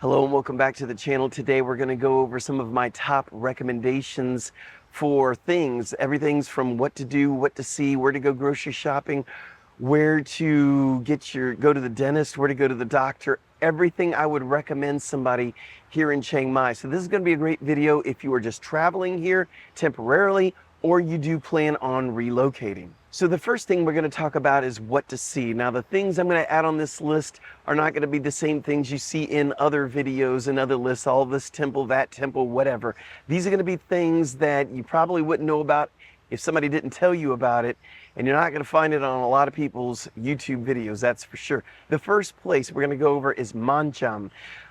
Hello and welcome back to the channel. Today we're going to go over some of my top recommendations for things. Everything's from what to do, what to see, where to go grocery shopping, where to go to the dentist, where to go to the doctor. Everything I would recommend somebody here in Chiang Mai. So this is going to be a great video if you are just traveling here temporarily or you do plan on relocating. So the first thing we're going to talk about is what to see. Now the things I'm going to add on this list are not going to be the same things you see in other videos and other lists, all this temple, that temple, whatever. These are going to be things that you probably wouldn't know about if somebody didn't tell you about it, and you're not going to find it on a lot of people's YouTube videos, that's for sure. The first place we're going to go over is Manjam.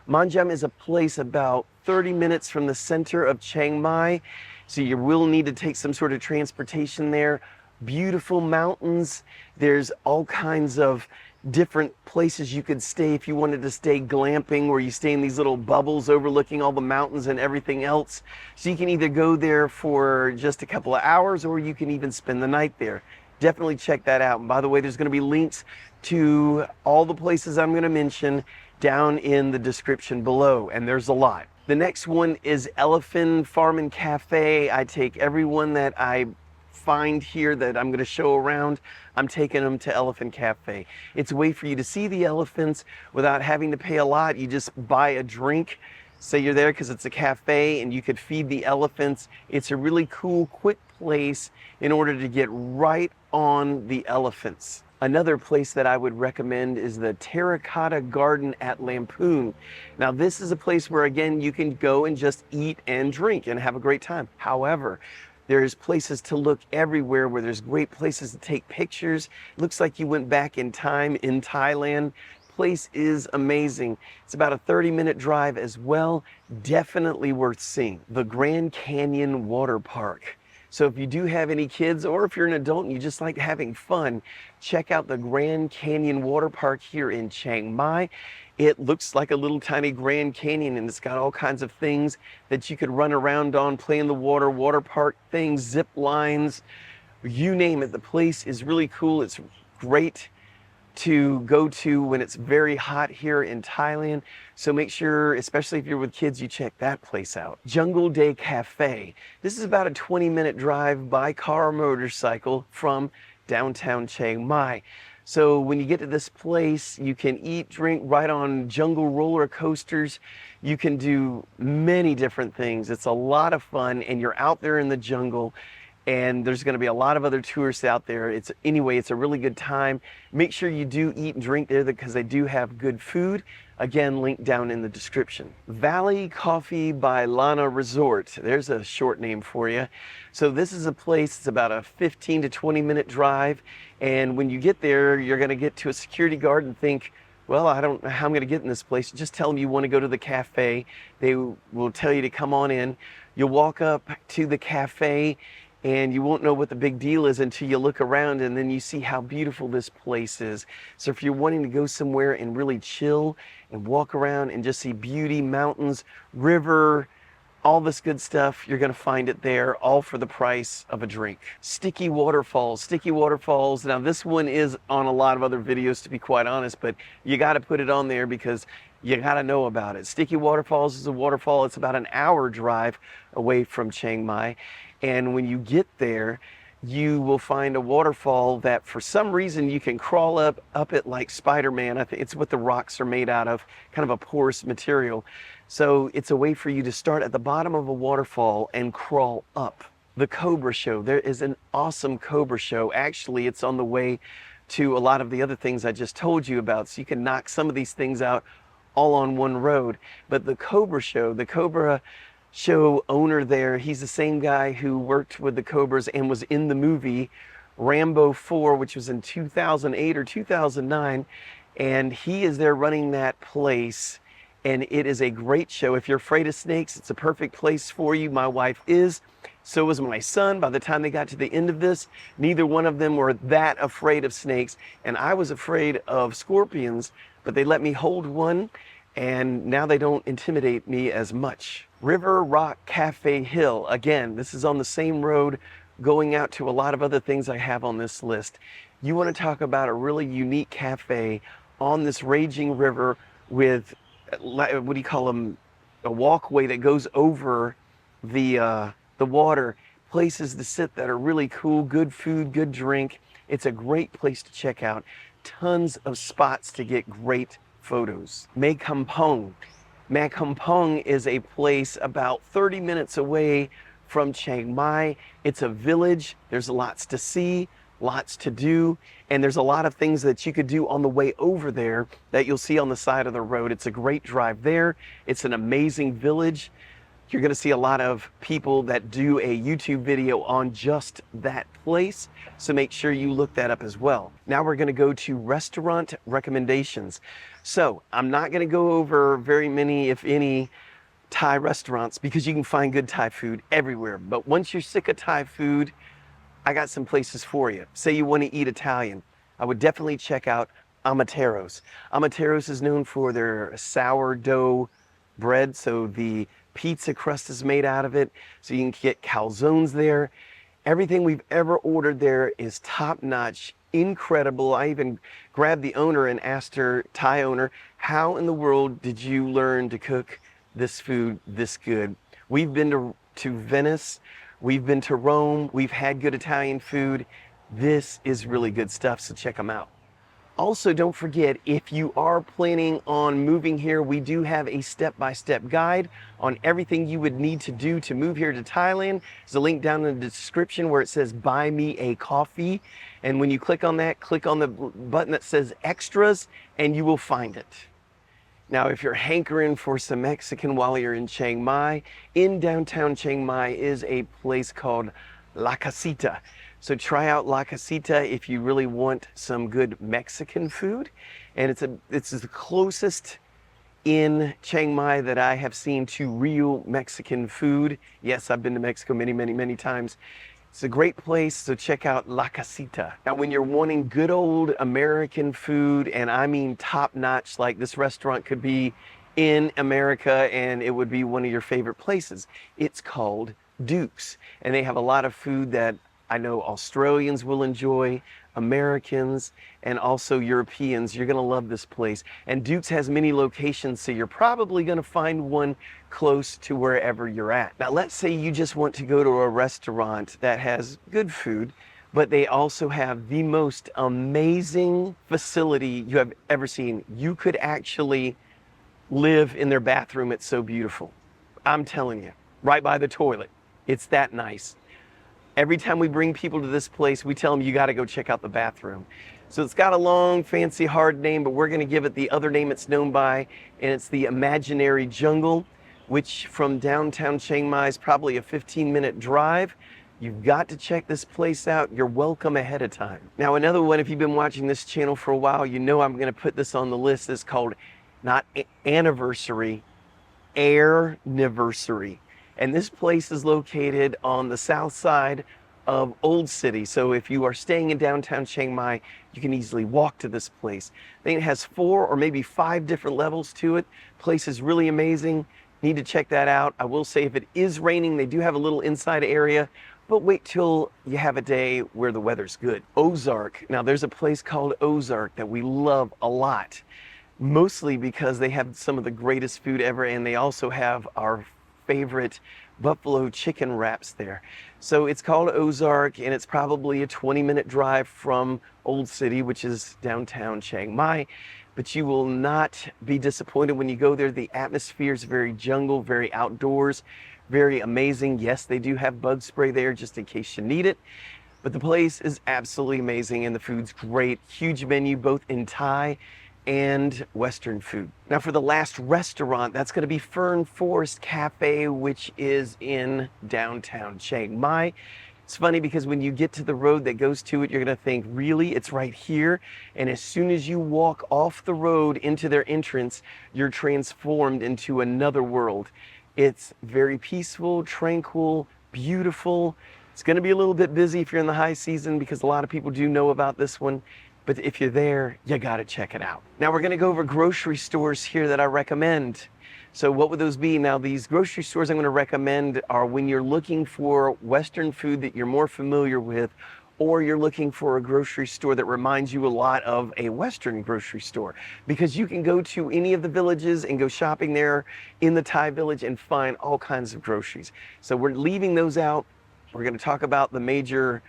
Manjam is a place about 30 minutes from the center of Chiang Mai, so you will need to take some sort of transportation there. Beautiful mountains. There's all kinds of different places you could stay if you wanted to stay glamping, where you stay in these little bubbles overlooking all the mountains and everything else. So you can either go there for just a couple of hours or you can even spend the night there. Definitely check that out. And by the way, there's going to be links to all the places I'm going to mention down in the description below, and there's a lot. The next one is Elephant Farm and Cafe. I take everyone that I find here that I'm going to show around, I'm taking them to Elephant Cafe. It's a way for you to see the elephants without having to pay a lot. You just buy a drink, say you're there because it's a cafe, and you could feed the elephants. It's a really cool, quick place in order to get right on the elephants. Another place that I would recommend is the Terracotta Garden at Lamphun. Now this is a place where, again, you can go and just eat and drink and have a great time. However, there's places to look everywhere where there's great places to take pictures. Looks like you went back in time in Thailand. Place is amazing. It's about a 30-minute drive as well. Definitely worth seeing. The Grand Canyon Water Park. So if you do have any kids, or if you're an adult and you just like having fun, check out the Grand Canyon Water Park here in Chiang Mai. It looks like a little tiny Grand Canyon, and it's got all kinds of things that you could run around on, play in the water, water park things, zip lines, you name it. The place is really cool. It's great to go to when it's very hot here in Thailand. So make sure, especially if you're with kids, you check that place out. Jungle Day Cafe. This is about a 20-minute drive by car or motorcycle from downtown Chiang Mai. So when you get to this place, you can eat, drink right on jungle roller coasters. You can do many different things. It's a lot of fun, and you're out there in the jungle, and there's going to be a lot of other tourists out there. It's a really good time. Make sure you do eat and drink there because they do have good food. Again, link down in the description. Valley Coffee by Lana Resort. There's a short name for you. So this is a place, it's about a 15 to 20 minute drive. And when you get there, you're going to get to a security guard and think, well, I don't know how I'm going to get in this place. Just tell them you want to go to the cafe. They will tell you to come on in. You'll walk up to the cafe, and you won't know what the big deal is until you look around, and then you see how beautiful this place is. So if you're wanting to go somewhere and really chill and walk around and just see beauty, mountains, river, all this good stuff, you're going to find it there, all for the price of a drink. Sticky Waterfalls. Sticky Waterfalls. Now this one is on a lot of other videos, to be quite honest, but you got to put it on there because you got to know about it. Sticky Waterfalls is a waterfall. It's about an hour drive away from Chiang Mai. And when you get there, you will find a waterfall that for some reason you can crawl up it like Spider-Man. I think it's what the rocks are made out of, kind of a porous material. So it's a way for you to start at the bottom of a waterfall and crawl up. The Cobra Show. There is an awesome Cobra Show. Actually, it's on the way to a lot of the other things I just told you about. So you can knock some of these things out all on one road. But the Cobra Show, the Cobra Show owner there, he's the same guy who worked with the Cobras and was in the movie Rambo 4, which was in 2008 or 2009, and he is there running that place, and it is a great show. If you're afraid of snakes, it's a perfect place for you. My wife is, so was my son. By the time they got to the end of this, neither one of them were that afraid of snakes, and I was afraid of scorpions, but they let me hold one, and now they don't intimidate me as much. River Rock Cafe Hill. Again, this is on the same road going out to a lot of other things I have on this list. You want to talk about a really unique cafe on this raging river with what do you call them? A walkway that goes over the water. Places to sit that are really cool. Good food, good drink. It's a great place to check out. Tons of spots to get great photos. Mae Kampong. Mae Kampong is a place about 30 minutes away from Chiang Mai. It's a village. There's lots to see, lots to do, and there's a lot of things that you could do on the way over there that you'll see on the side of the road. It's a great drive there. It's an amazing village. You're going to see a lot of people that do a YouTube video on just that place, so make sure you look that up as well. Now we're going to go to restaurant recommendations. So I'm not going to go over very many, if any, Thai restaurants because you can find good Thai food everywhere. But once you're sick of Thai food, I got some places for you. Say you want to eat Italian, I would definitely check out Amatero's. Amatero's is known for their sourdough bread, so the pizza crust is made out of it, so you can get calzones there. Everything we've ever ordered there is top-notch, incredible. I even grabbed the owner and asked her, Thai owner, how in the world did you learn to cook this food this good? We've been to Venice, we've been to Rome, we've had good Italian food. This is really good stuff, so check them out. Also, don't forget, if you are planning on moving here, we do have a step-by-step guide on everything you would need to do to move here to Thailand. There's a link down in the description where it says buy me a coffee. And when you click on that, click on the button that says extras and you will find it. Now, if you're hankering for some Mexican while you're in Chiang Mai, in downtown Chiang Mai is a place called La Casita. So try out La Casita if you really want some good Mexican food. And it's the closest in Chiang Mai that I have seen to real Mexican food. Yes, I've been to Mexico many, many, many times. It's a great place, so check out La Casita. Now, when you're wanting good old American food, and I mean top-notch, like this restaurant could be in America and it would be one of your favorite places, it's called Duke's. And they have a lot of food that I know Australians will enjoy, Americans, and also Europeans. You're gonna love this place. And Duke's has many locations, so you're probably gonna find one close to wherever you're at. Now, let's say you just want to go to a restaurant that has good food, but they also have the most amazing facility you have ever seen. You could actually live in their bathroom. It's so beautiful. I'm telling you, right by the toilet. It's that nice. Every time we bring people to this place, we tell them you got to go check out the bathroom. So it's got a long, fancy, hard name, but we're going to give it the other name it's known by, and it's the Imaginary Jungle, which from downtown Chiang Mai is probably a 15-minute drive. You've got to check this place out. You're welcome ahead of time. Now, another one, if you've been watching this channel for a while, you know I'm going to put this on the list. It's called not anniversary, airniversary. And this place is located on the south side of Old City. So if you are staying in downtown Chiang Mai, you can easily walk to this place. I think it has 4 or maybe 5 different levels to it. Place is really amazing. Need to check that out. I will say if it is raining, they do have a little inside area, but wait till you have a day where the weather's good. Ozark. Now there's a place called Ozark that we love a lot, mostly because they have some of the greatest food ever, and they also have our favorite buffalo chicken wraps there. So it's called Ozark, and it's probably a 20-minute drive from Old City, which is downtown Chiang Mai. But you will not be disappointed when you go there. The atmosphere is very jungle, very outdoors, very amazing. Yes, they do have bug spray there just in case you need it. But the place is absolutely amazing, and the food's great. Huge menu, both in Thai and Western food. Now for the last restaurant, that's going to be Fern Forest Cafe, which is in downtown Chiang Mai. It's funny because when you get to the road that goes to it, you're going to think, really? It's right here? And as soon as you walk off the road into their entrance, you're transformed into another world. It's very peaceful, tranquil, beautiful. It's going to be a little bit busy if you're in the high season because a lot of people do know about this one. But if you're there, you got to check it out. Now we're going to go over grocery stores here that I recommend. So what would those be? Now these grocery stores I'm going to recommend are when you're looking for Western food that you're more familiar with, or you're looking for a grocery store that reminds you a lot of a Western grocery store, because you can go to any of the villages and go shopping there in the Thai village and find all kinds of groceries. So we're leaving those out. We're going to talk about the major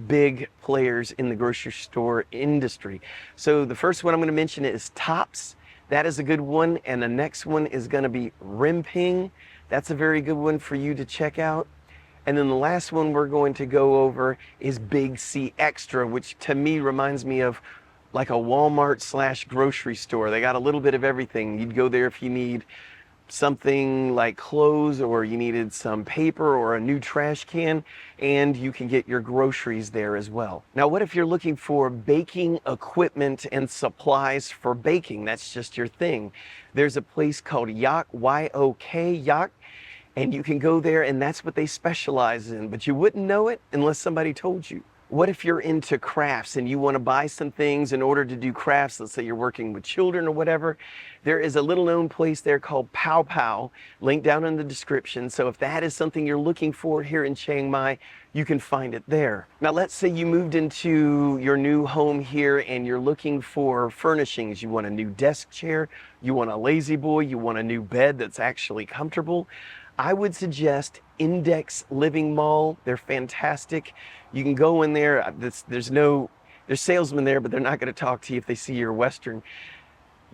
big players in the grocery store industry. So the first one I'm going to mention is Tops. That is a good one. And the next one is going to be Rimping. That's a very good one for you to check out. And then the last one we're going to go over is Big C Extra, which to me reminds me of like a Walmart / grocery store. They got a little bit of everything. You'd go there if you need something like clothes, or you needed some paper or a new trash can, and you can get your groceries there as well. Now, what if you're looking for baking equipment and supplies for baking? That's just your thing. There's a place called Yak, Y-O-K, Yak, and you can go there, and that's what they specialize in, but you wouldn't know it unless somebody told you. What if you're into crafts and you want to buy some things in order to do crafts? Let's say you're working with children or whatever. There is a little known place there called Pow Pow, linked down in the description. So if that is something you're looking for here in Chiang Mai, you can find it there. Now, let's say you moved into your new home here and you're looking for furnishings. You want a new desk chair, you want a lazy boy, you want a new bed that's actually comfortable. I would suggest Index Living Mall. They're fantastic. You can go in there. There's salesmen there, but they're not going to talk to you if they see you're Western.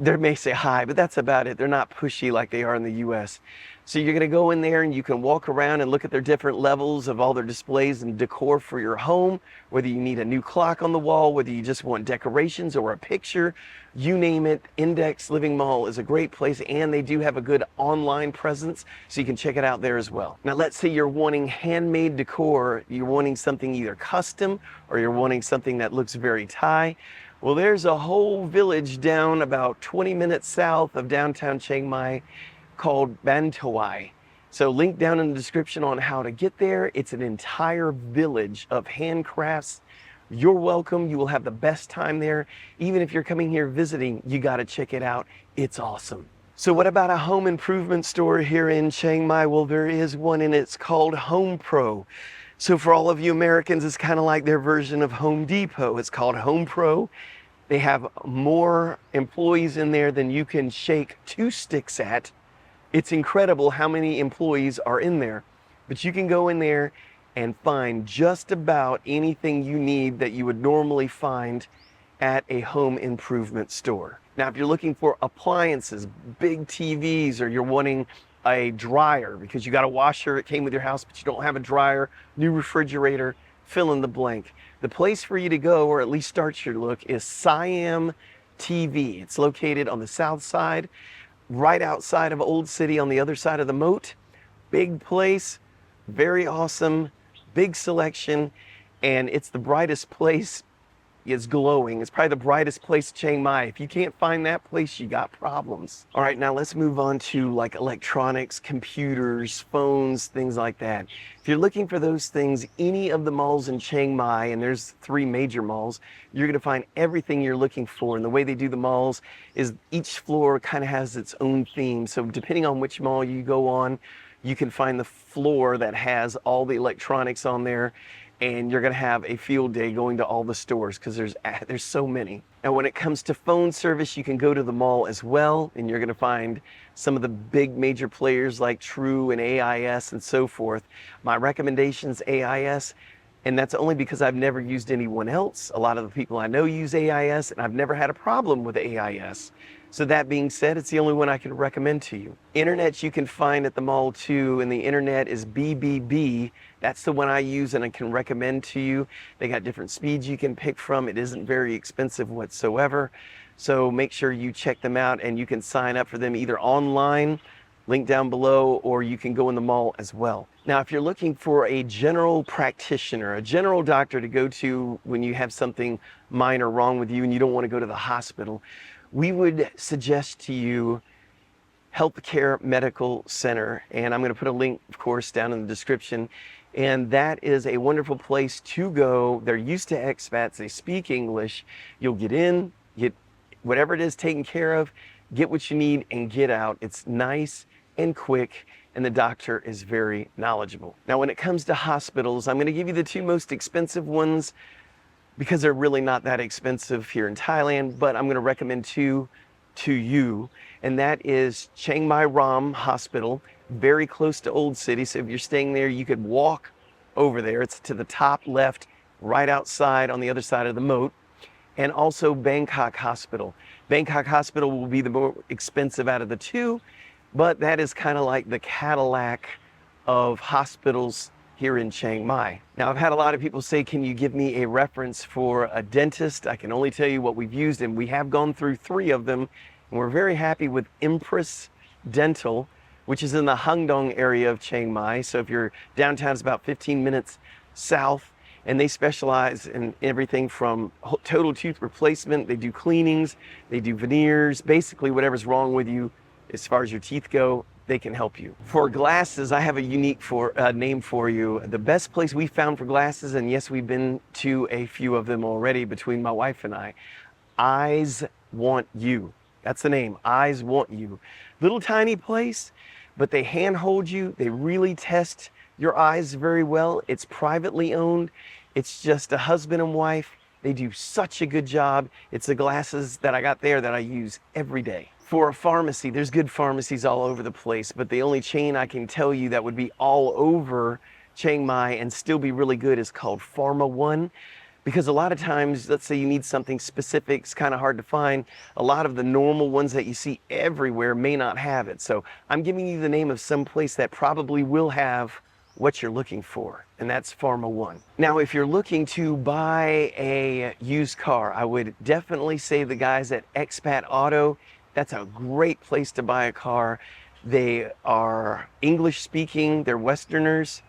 They may say hi, but that's about it. They're not pushy like they are in the US. So you're going to go in there and you can walk around and look at their different levels of all their displays and decor for your home, whether you need a new clock on the wall, whether you just want decorations or a picture, you name it. Index Living Mall is a great place, and they do have a good online presence, so you can check it out there as well. Now, let's say you're wanting handmade decor, you're wanting something either custom or you're wanting something that looks very Thai. Well, there's a whole village down about 20 minutes south of downtown Chiang Mai called Ban Thawai. So link down in the description on how to get there. It's an entire village of handcrafts. You're welcome. You will have the best time there. Even if you're coming here visiting, you got to check it out. It's awesome. So what about a home improvement store here in Chiang Mai? Well, there is one, and it's called Home Pro. So for all of you Americans, it's kind of like their version of Home Depot. It's called Home Pro. They have more employees in there than you can shake two sticks at. It's incredible how many employees are in there. But you can go in there and find just about anything you need that you would normally find at a home improvement store. Now, if you're looking for appliances, big TVs, or you're wanting a dryer because you got a washer, it came with your house, but you don't have a dryer, new refrigerator, fill in the blank. The place for you to go, or at least start your look, is Siam TV. It's located on the south side, right outside of Old City on the other side of the moat. Big place, very awesome, big selection, and it's the brightest place. It's glowing. It's probably the brightest place in Chiang Mai. If you can't find that place, you got problems. All right, now let's move on to like electronics, computers, phones, things like that. If you're looking for those things, any of the malls in Chiang Mai, and there's 3 major malls, you're gonna find everything you're looking for. And the way they do the malls is each floor kind of has its own theme. So depending on which mall you go on, you can find the floor that has all the electronics on there, and you're going to have a field day going to all the stores because there's so many. Now, when it comes to phone service, you can go to the mall as well, and you're going to find some of the big major players like True and AIS and so forth. My recommendation's AIS, and that's only because I've never used anyone else. A lot of the people I know use AIS, and I've never had a problem with AIS. So that being said, it's the only one I can recommend to you. Internet you can find at the mall too, and the internet is BBB. That's the one I use and I can recommend to you. They got different speeds you can pick from. It isn't very expensive whatsoever. So make sure you check them out, and you can sign up for them either online, link down below, or you can go in the mall as well. Now, if you're looking for a general practitioner, a general doctor to go to when you have something minor wrong with you and you don't want to go to the hospital, we would suggest to you Healthcare Medical Center, and I'm going to put a link, of course, down in the description. And that is a wonderful place to go. They're used to expats. They speak English. You'll get in, get whatever it is taken care of, get what you need, and get out. It's nice and quick, and the doctor is very knowledgeable. Now, when it comes to hospitals, I'm going to give you the 2 most expensive ones because they're really not that expensive here in Thailand, but I'm going to recommend two to you, and that is Chiang Mai Ram Hospital, very close to Old City. So if you're staying there, you could walk over there. It's to the top left, right outside on the other side of the moat. And also Bangkok Hospital. Bangkok Hospital will be the more expensive out of the two, but that is kind of like the Cadillac of hospitals here in Chiang Mai. Now, I've had a lot of people say, can you give me a reference for a dentist? I can only tell you what we've used, and we have gone through 3 of them, and we're very happy with Empress Dental, which is in the Hangdong area of Chiang Mai. So if you're downtown, it's about 15 minutes south. And they specialize in everything from total tooth replacement. They do cleanings, they do veneers, basically whatever's wrong with you as far as your teeth go, they can help you. For glasses, I have a unique name for you. The best place we found for glasses, and yes, we've been to a few of them already between my wife and I, Eyes Want You. That's the name, Eyes Want You. Little tiny place, but they handhold you. They really test your eyes very well. It's privately owned. It's just a husband and wife. They do such a good job. It's the glasses that I got there that I use every day. For a pharmacy, there's good pharmacies all over the place, but the only chain I can tell you that would be all over Chiang Mai and still be really good is called Pharma One. Because a lot of times, let's say you need something specific, it's kind of hard to find. A lot of the normal ones that you see everywhere may not have it. So I'm giving you the name of some place that probably will have what you're looking for, and that's Pharma One. Now, if you're looking to buy a used car, I would definitely say the guys at Expat Auto. That's a great place to buy a car. They are English speaking, they're Westerners,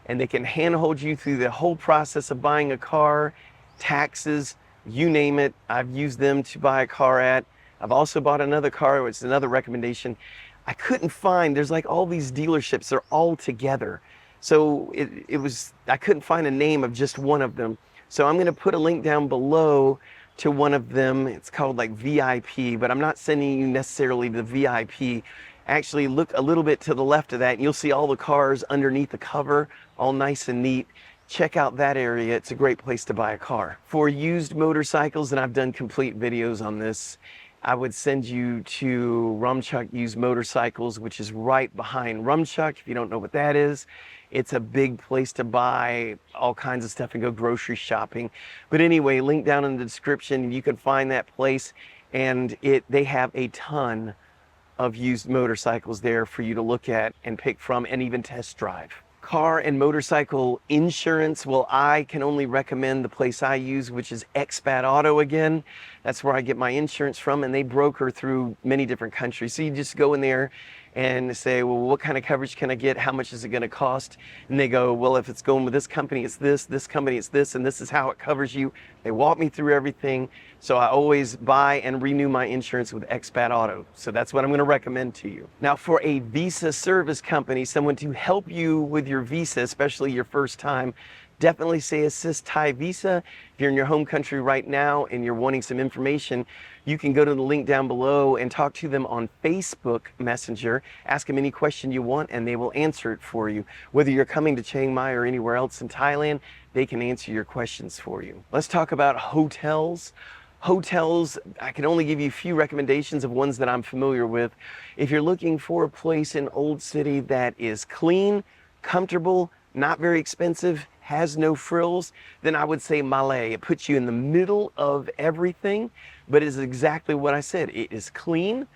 and they can handhold you through the whole process of buying a car, taxes, you name it. I've used them to buy a car at. I've also bought another car, which is another recommendation. I couldn't find, there's like all these dealerships, they're all together. So I couldn't find a name of just one of them. So I'm gonna put a link down below to one of them. It's called like VIP, but I'm not sending you necessarily the VIP. Actually, look a little bit to the left of that and you'll see all the cars underneath the cover, all nice and neat. Check out that area. It's a great place to buy a car. For used motorcycles, and I've done complete videos on this, I would send you to Rumchuck Used Motorcycles, which is right behind Rumchuck. If you don't know what that is, it's a big place to buy all kinds of stuff and go grocery shopping. But anyway, link down in the description, you can find that place, and they have a ton of used motorcycles there for you to look at and pick from and even test drive. Car and motorcycle insurance, well, I can only recommend the place I use, which is Expat Auto again. That's where I get my insurance from, and they broker through many different countries. So you just go in there and say, well, what kind of coverage can I get? How much is it gonna cost? And they go, well, if it's going with this company, it's this company, it's this, and this is how it covers you. They walk me through everything. So I always buy and renew my insurance with Expat Auto. So that's what I'm gonna recommend to you. Now, for a visa service company, someone to help you with your visa, especially your first time, definitely say Assist Thai Visa. If you're in your home country right now and you're wanting some information, you can go to the link down below and talk to them on Facebook Messenger. Ask them any question you want and they will answer it for you. Whether you're coming to Chiang Mai or anywhere else in Thailand, they can answer your questions for you. Let's talk about hotels. Hotels, I can only give you a few recommendations of ones that I'm familiar with. If you're looking for a place in Old City that is clean, comfortable, not very expensive, has no frills, then I would say Malay. It puts you in the middle of everything, but it is exactly what I said. It is clean,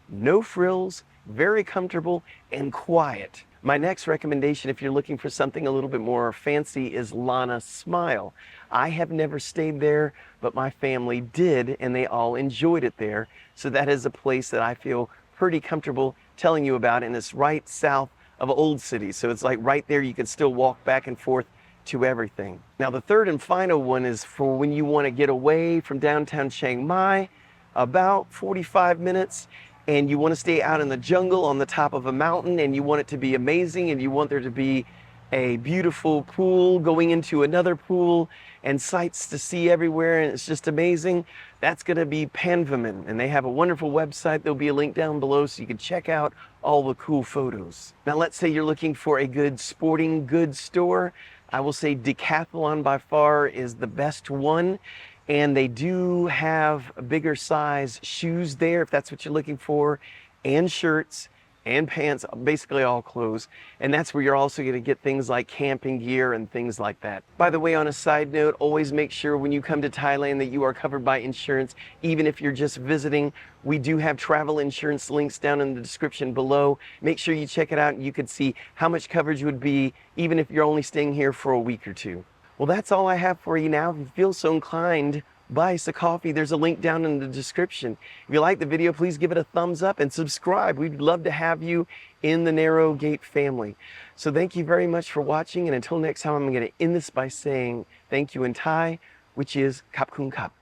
no frills, very comfortable, and quiet. My next recommendation, if you're looking for something a little bit more fancy, is Lana Smile. I have never stayed there, but my family did, and they all enjoyed it there. So that is a place that I feel pretty comfortable telling you about, and it's right south of Old City. So it's like right there, you can still walk back and forth to everything. Now, the third and final one is for when you want to get away from downtown Chiang Mai, about 45 minutes, and you want to stay out in the jungle on the top of a mountain, and you want it to be amazing, and you want there to be a beautiful pool going into another pool and sights to see everywhere, and it's just amazing. That's going to be Panvaman, and they have a wonderful website. There'll be a link down below so you can check out all the cool photos. Now, let's say you're looking for a good sporting goods store. I will say Decathlon by far is the best one. And they do have bigger size shoes there if that's what you're looking for, and shirts and pants, basically all clothes. And that's where you're also going to get things like camping gear and things like that. By the way, on a side note, always make sure when you come to Thailand that you are covered by insurance, even if you're just visiting. We do have travel insurance links down in the description below. Make sure you check it out and you can see how much coverage would be even if you're only staying here for a week or two. Well, that's all I have for you now. If you feel so inclined, buy us a coffee. There's a link down in the description. If you like the video, please give it a thumbs up and subscribe. We'd love to have you in the Narrow Gate family. So thank you very much for watching. And until next time, I'm going to end this by saying thank you in Thai, which is Kap Kun Kap.